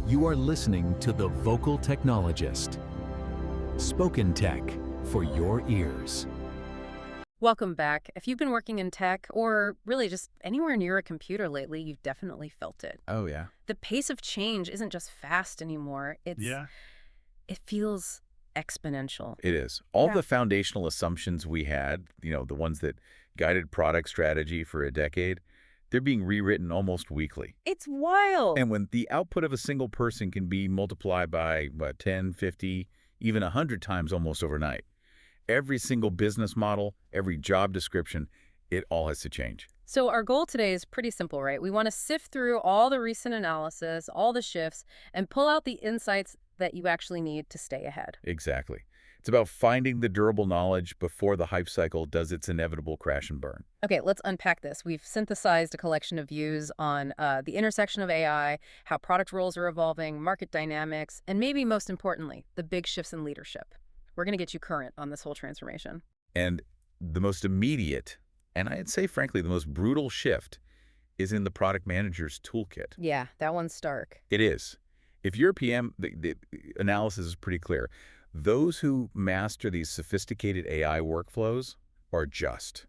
You are listening to The Vocal Technologist. Spoken Tech for your ears. Welcome back. If you've been working in tech or really just anywhere near a computer lately, you've definitely felt it. Oh, yeah. The pace of change isn't just fast anymore. It feels exponential. It is. All Yeah. the foundational assumptions we had, the ones that guided product strategy for a decade, they're being rewritten almost weekly. It's wild. And when the output of a single person can be multiplied by, 10, 50, even 100 times almost overnight, every single business model, every job description, it all has to change. So our goal today is pretty simple, right? We want to sift through all the recent analysis, all the shifts, and pull out the insights that you actually need to stay ahead. Exactly. It's about finding the durable knowledge before the hype cycle does its inevitable crash and burn. Okay, let's unpack this. We've synthesized a collection of views on the intersection of AI, how product roles are evolving, market dynamics, and maybe most importantly, the big shifts in leadership. We're going to get you current on this whole transformation. And the most immediate, and I'd say, frankly, the most brutal shift is in the product manager's toolkit. Yeah, that one's stark. It is. If you're a PM, the analysis is pretty clear. Those who master these sophisticated AI workflows are just.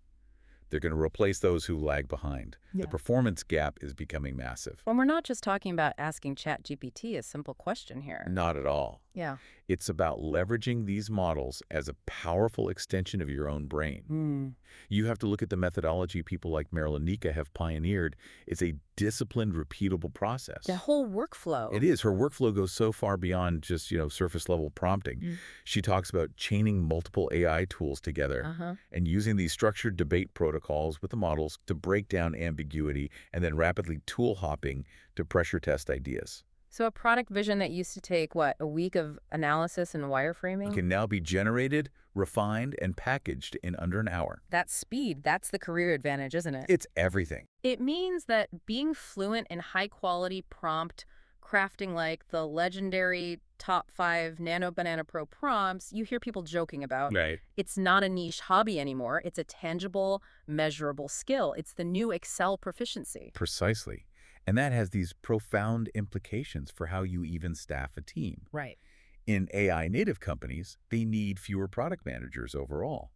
They're going to replace those who lag behind. Yeah. The performance gap is becoming massive. Well, we're not just talking about asking ChatGPT a simple question here. Not at all. Yeah. It's about leveraging these models as a powerful extension of your own brain. You have to look at the methodology people like Marilyn Nika have pioneered. It's a disciplined, repeatable process. The whole workflow. It is. Her workflow goes so far beyond just, surface-level prompting. She talks about chaining multiple AI tools together and using these structured debate protocols with the models to break down ambiguity and then rapidly tool hopping to pressure test ideas. So a product vision that used to take, a week of analysis and wireframing? Can now be generated, refined, and packaged in under an hour. That speed, that's the career advantage, isn't it? It's everything. It means that being fluent in high-quality prompt crafting like the legendary top 5 Nano Banana Pro prompts you hear people joking about. Right. It's not a niche hobby anymore. It's a tangible, measurable skill. It's the new Excel proficiency. Precisely. And that has these profound implications for how you even staff a team. Right. In AI native companies, they need fewer product managers overall.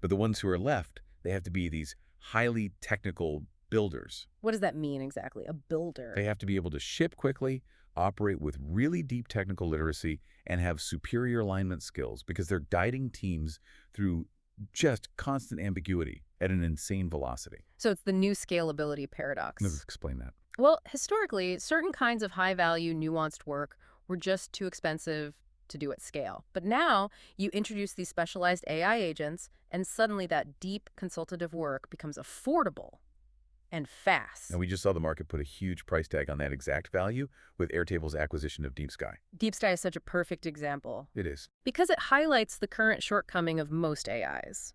But the ones who are left, they have to be these highly technical builders. What does that mean exactly, a builder? They have to be able to ship quickly, operate with really deep technical literacy, and have superior alignment skills because they're guiding teams through just constant ambiguity at an insane velocity. So it's the new scalability paradox. Let's explain that. Well, historically, certain kinds of high-value, nuanced work were just too expensive to do at scale. But now you introduce these specialized AI agents, and suddenly that deep consultative work becomes affordable and fast. And we just saw the market put a huge price tag on that exact value with Airtable's acquisition of DeepSky. DeepSky is such a perfect example It is. because it highlights the current shortcoming of most AIs.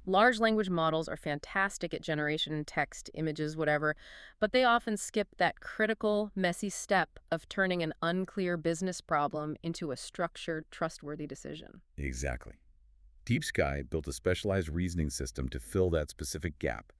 Large language models are fantastic at generation, text, images, whatever, but they often skip that critical, messy step of turning an unclear business problem into a structured, trustworthy decision. Exactly. DeepSky built a specialized reasoning system to fill that specific gap.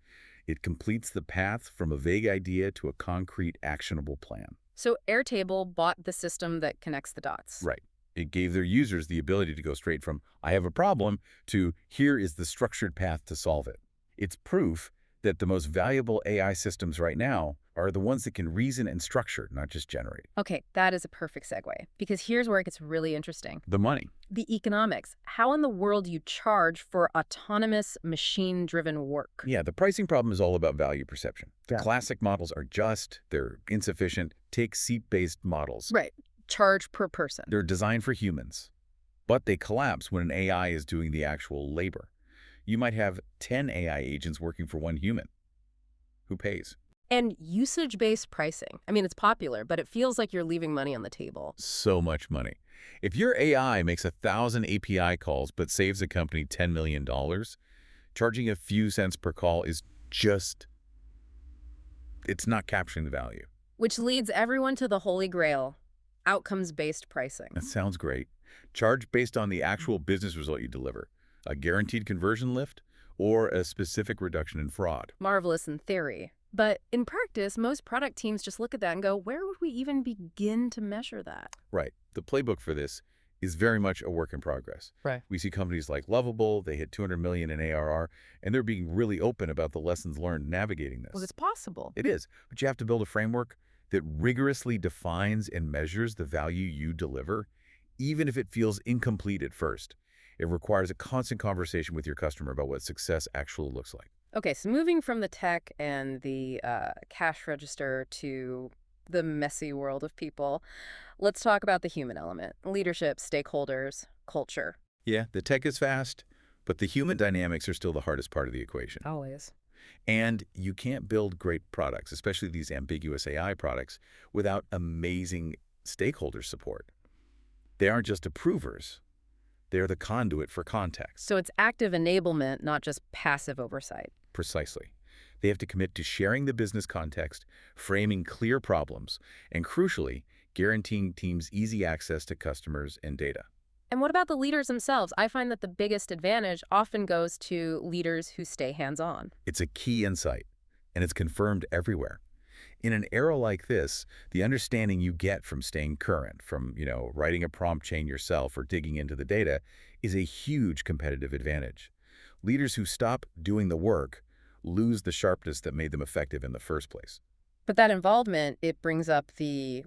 It completes the path from a vague idea to a concrete, actionable plan. So Airtable bought the system that connects the dots. Right. It gave their users the ability to go straight from, I have a problem, to here is the structured path to solve it. It's proof that the most valuable AI systems right now are the ones that can reason and structure, not just generate. Okay, that is a perfect segue, because here's where it gets really interesting. The money. The economics. How in the world do you charge for autonomous, machine-driven work? Yeah, the pricing problem is all about value perception. Yeah. Classic models are just, they're insufficient. Take seat-based models. Right. Charge per person. They're designed for humans, but they collapse when an AI is doing the actual labor. You might have 10 AI agents working for one human. Who pays? And usage-based pricing. I mean, it's popular, but it feels like you're leaving money on the table. So much money. If your AI makes 1,000 API calls but saves a company $10 million, charging a few cents per call is just, it's not capturing the value. Which leads everyone to the holy grail, outcomes-based pricing. That sounds great. Charge based on the actual business result you deliver, a guaranteed conversion lift, or a specific reduction in fraud. Marvelous in theory, But in practice, most product teams just look at that and go, where would we even begin to measure that? Right. The playbook for this is very much a work in progress. Right. We see companies like Lovable, they hit 200 million in ARR, and they're being really open about the lessons learned navigating this. Well, it's possible. It is, but you have to build a framework that rigorously defines and measures the value you deliver, even if it feels incomplete at first. It requires a constant conversation with your customer about what success actually looks like. Okay, so moving from the tech and the cash register to the messy world of people, let's talk about the human element: leadership, stakeholders, culture. Yeah, the tech is fast, but the human dynamics are still the hardest part of the equation. Always. And you can't build great products, especially these ambiguous AI products, without amazing stakeholder support. They aren't just approvers. They're the conduit for context. So it's active enablement, not just passive oversight. Precisely. They have to commit to sharing the business context, framing clear problems, and crucially, guaranteeing teams easy access to customers and data. And what about the leaders themselves? I find that the biggest advantage often goes to leaders who stay hands-on. It's a key insight, and it's confirmed everywhere. In an era like this, the understanding you get from staying current, from, writing a prompt chain yourself or digging into the data, is a huge competitive advantage. Leaders who stop doing the work lose the sharpness that made them effective in the first place. But that involvement, it brings up the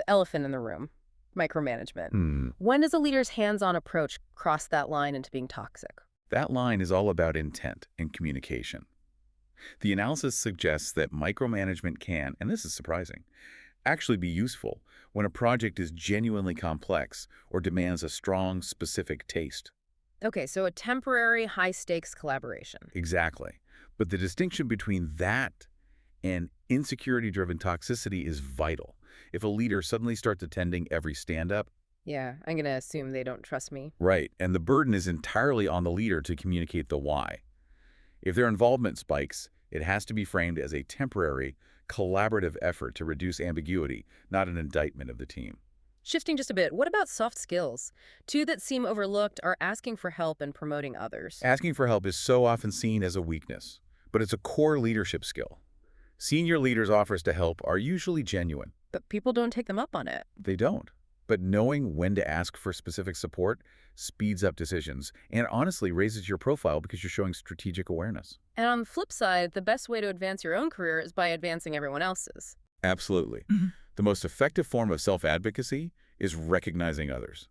elephant in the room: micromanagement. When does a leader's hands-on approach cross that line into being toxic? That line is all about intent and communication. The analysis suggests that micromanagement can, and this is surprising, actually be useful when a project is genuinely complex or demands a strong, specific taste. Okay, so a temporary, high-stakes collaboration. Exactly. But the distinction between that and insecurity-driven toxicity is vital. If a leader suddenly starts attending every stand-up, Yeah, I'm going to assume they don't trust me. right, and the burden is entirely on the leader to communicate the why. If their involvement spikes, it has to be framed as a temporary, collaborative effort to reduce ambiguity, not an indictment of the team. Shifting just a bit, what about soft skills? Two that seem overlooked are asking for help and promoting others. Asking for help is so often seen as a weakness, but it's a core leadership skill. Senior leaders' offers to help are usually genuine. But people don't take them up on it. They don't. But knowing when to ask for specific support speeds up decisions and honestly raises your profile because you're showing strategic awareness. And on the flip side, the best way to advance your own career is by advancing everyone else's. Absolutely. The most effective form of self-advocacy is recognizing others.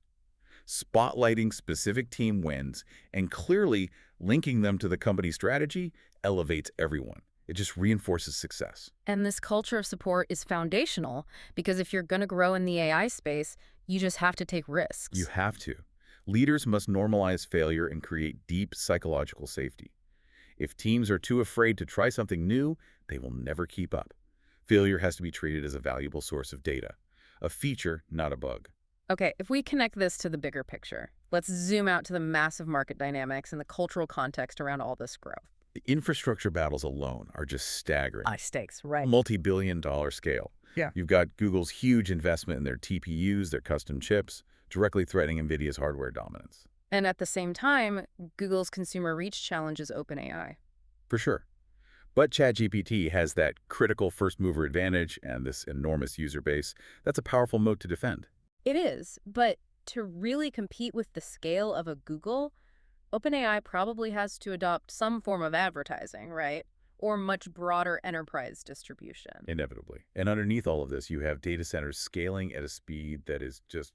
Spotlighting specific team wins and clearly linking them to the company strategy elevates everyone. It just reinforces success. And this culture of support is foundational because if you're going to grow in the AI space, you just have to take risks. You have to. Leaders must normalize failure and create deep psychological safety. If teams are too afraid to try something new, they will never keep up. Failure has to be treated as a valuable source of data, a feature, not a bug. Okay, if we connect this to the bigger picture, let's zoom out to the massive market dynamics and the cultural context around all this growth. The infrastructure battles alone are just staggering. High stakes, right? Multi-billion-dollar scale. Yeah. You've got Google's huge investment in their TPUs, their custom chips, directly threatening NVIDIA's hardware dominance. And at the same time, Google's consumer reach challenges OpenAI. For sure. But ChatGPT has that critical first-mover advantage and this enormous user base. That's a powerful moat to defend. It is, but to really compete with the scale of a Google, OpenAI probably has to adopt some form of advertising, right? Or much broader enterprise distribution. Inevitably. And underneath all of this, you have data centers scaling at a speed that is just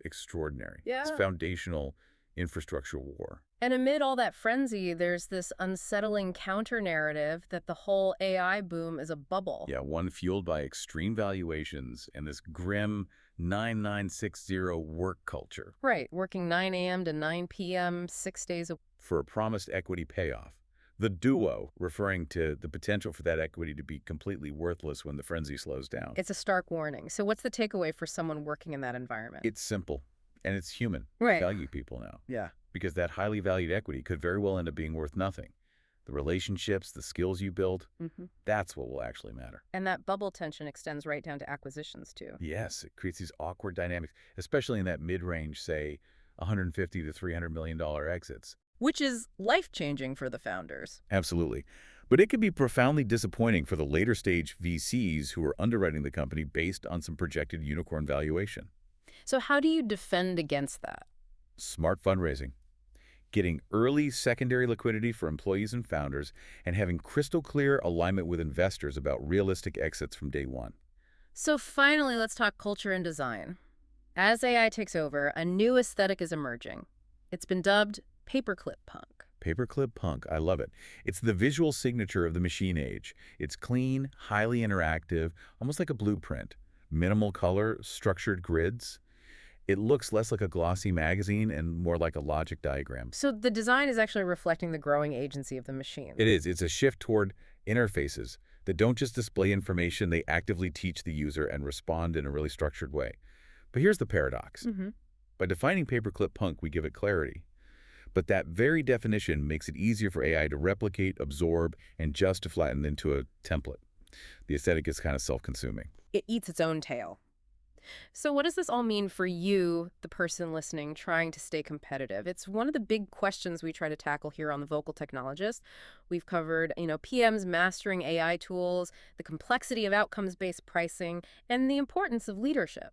extraordinary. Yeah. It's foundational infrastructure war. And amid all that frenzy, there's this unsettling counter-narrative that the whole AI boom is a bubble. Yeah, one fueled by extreme valuations and this grim 9960 work culture. Right, working 9 a.m. to 9 p.m., 6 days a week. For a promised equity payoff. The duo, referring to the potential for that equity to be completely worthless when the frenzy slows down. It's a stark warning. So what's the takeaway for someone working in that environment? It's simple, and it's human. Right. Value people now. Yeah. Because that highly valued equity could very well end up being worth nothing. The relationships, the skills you build, that's what will actually matter. And that bubble tension extends right down to acquisitions, too. Yes, it creates these awkward dynamics, especially in that mid-range, say, $150 to $300 million exits. Which is life-changing for the founders. Absolutely. But it could be profoundly disappointing for the later stage VCs who are underwriting the company based on some projected unicorn valuation. So how do you defend against that? Smart fundraising, getting early secondary liquidity for employees and founders, and having crystal clear alignment with investors about realistic exits from day one. So finally, let's talk culture and design. As AI takes over, a new aesthetic is emerging. It's been dubbed paperclip punk. Paperclip punk, I love it. It's the visual signature of the machine age. It's clean, highly interactive, almost like a blueprint. Minimal color, structured grids. It looks less like a glossy magazine and more like a logic diagram. So the design is actually reflecting the growing agency of the machine. It is. It's a shift toward interfaces that don't just display information, they actively teach the user and respond in a really structured way. But here's the paradox. By defining paperclip punk, we give it clarity. But that very definition makes it easier for AI to replicate, absorb, and just to flatten into a template. The aesthetic is kind of self-consuming. It eats its own tail. So what does this all mean for you, the person listening, trying to stay competitive? It's one of the big questions we try to tackle here on The Vocal Technologist. We've covered, PMs mastering AI tools, the complexity of outcomes-based pricing, and the importance of leadership.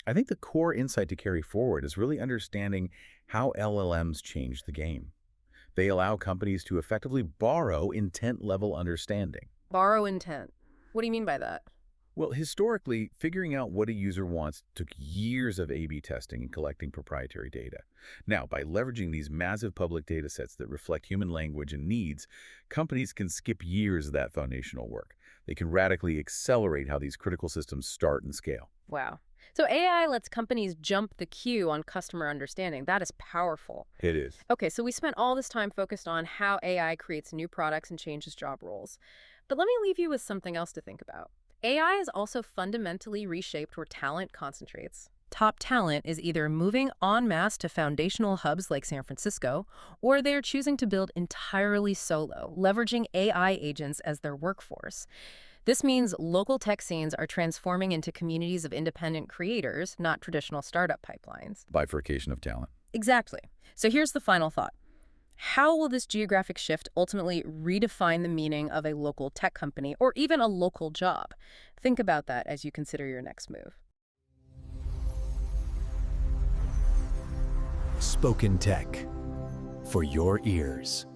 I think the core insight to carry forward is really understanding how LLMs change the game. They allow companies to effectively borrow intent-level understanding. Borrow intent. What do you mean by that? Well, historically, figuring out what a user wants took years of A/B testing and collecting proprietary data. Now, by leveraging these massive public data sets that reflect human language and needs, companies can skip years of that foundational work. They can radically accelerate how these critical systems start and scale. Wow. So AI lets companies jump the queue on customer understanding. That is powerful. It is. Okay, so we spent all this time focused on how AI creates new products and changes job roles. But let me leave you with something else to think about. AI is also fundamentally reshaped where talent concentrates. Top talent is either moving en masse to foundational hubs like San Francisco, or they're choosing to build entirely solo, leveraging AI agents as their workforce. This means local tech scenes are transforming into communities of independent creators, not traditional startup pipelines. Bifurcation of talent. Exactly. So here's the final thought. How will this geographic shift ultimately redefine the meaning of a local tech company or even a local job? Think about that as you consider your next move. Spoken Tech for your ears.